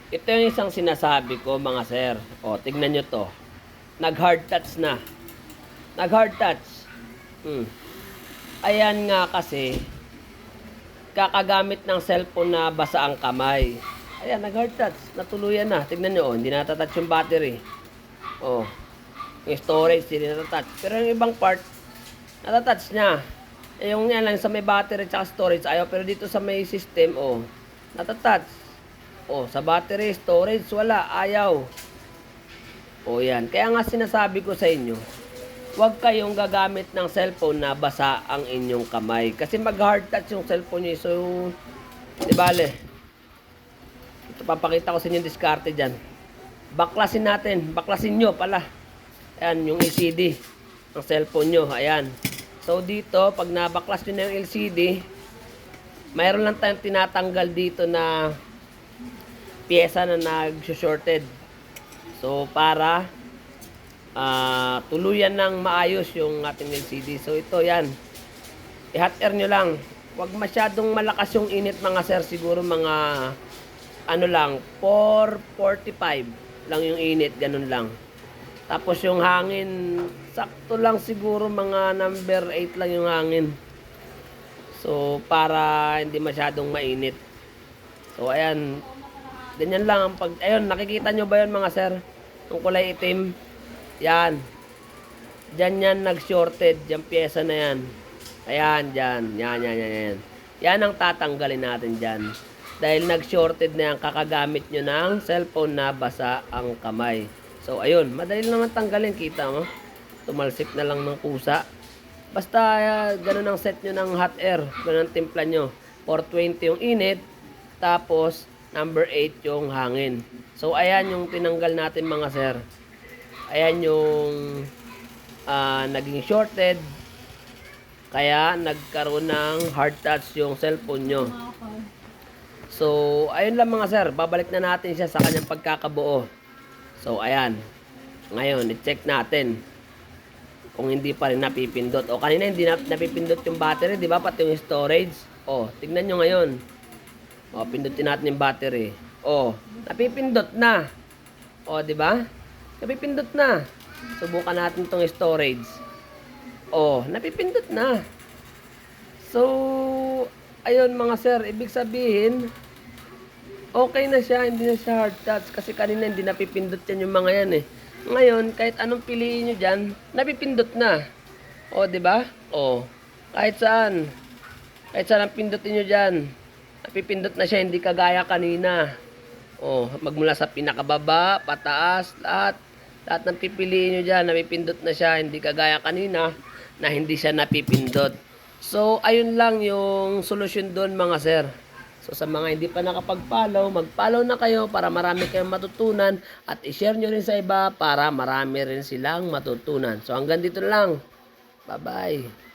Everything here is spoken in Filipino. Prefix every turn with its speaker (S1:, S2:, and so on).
S1: Ito yung isang sinasabi ko mga sir. O, tignan nyo to. Nag-hard touch na. Nag-hard touch. Ayan nga kasi, kakagamit ng cellphone na basa ang kamay. Ayan, nag-hard touch. Natuluyan na. Tignan nyo, hindi natatouch yung battery. O, yung storage, hindi natatouch. Pero yung ibang part, natatouch niya. Yung yan lang sa may battery at storage, ayaw. Pero dito sa may system, natatouch. Sa battery, storage, wala, ayaw. Yan. Kaya nga sinasabi ko sa inyo, huwag kayong gagamit ng cellphone na basa ang inyong kamay. Kasi mag-hard touch yung cellphone nyo. So, di bale. Ito, papakita ko sa inyo yung diskarte dyan. Baklasin natin. Baklasin nyo pala. Ayan, yung LCD ng cellphone nyo. Ayan. So, dito, pag nabaklas nyo na yung LCD, mayroon lang tayong tinatanggal dito na pyesa na nag-shorted. So, para tuluyan ng maayos yung ating LCD. So, ito yan. I-hot air nyo lang. Huwag masyadong malakas yung init mga sir. Siguro mga, 445 lang yung init. Ganun lang. Tapos yung hangin, sakto lang siguro mga number 8 lang yung hangin. So, para hindi masyadong mainit. So, ayan. Ganyan lang ang ayun, nakikita nyo ba yun mga sir? Yung kulay itim. Yan. Diyan yan nag-shorted. Yung pyesa na yan. Ayan, dyan. Yan. Yan ang tatanggalin natin dyan. Dahil nag-shorted na yan, kakagamit nyo ng cellphone na basa ang kamay. So, ayun. Madali naman tanggalin. Kita mo? Tumalsik na lang ng kusa. Basta, ganun ang set nyo ng hot air. Ganun ang timpla nyo. 420 yung init. Tapos, number 8 yung hangin. So, ayan yung tinanggal natin mga sir. Ayan yung naging shorted. Kaya, nagkaroon ng hard touch yung cellphone nyo. So, ayun lang mga sir. Babalik na natin siya sa kanyang pagkakabuo. So, ayan. Ngayon, i-check natin kung hindi pa rin napipindot. Kanina hindi napipindot yung battery, di ba? Pati yung storage. Tignan nyo ngayon. Pindutin natin yung battery. Napipindot na. Di ba? Napipindot na. Subukan natin tong storage. Napipindot na. So, ayun mga sir, ibig sabihin, okay na siya, hindi na siya hard touch. Kasi kanina hindi napipindot yan yung mga yan eh. Ngayon, kahit anong piliin nyo dyan, napipindot na. Di ba? Kahit saan. Kahit saan ang pindutin nyo dyan. Napipindot na siya, hindi kagaya kanina. Magmula sa pinakababa, pataas, lahat ng pipiliin nyo dyan, napipindot na siya, hindi kagaya kanina na hindi siya napipindot. So, ayun lang yung solusyon doon mga sir. So, sa mga hindi pa nakapag-follow, mag-follow na kayo para marami kayong matutunan at i-share nyo rin sa iba para marami rin silang matutunan. So, hanggang dito lang. Bye-bye.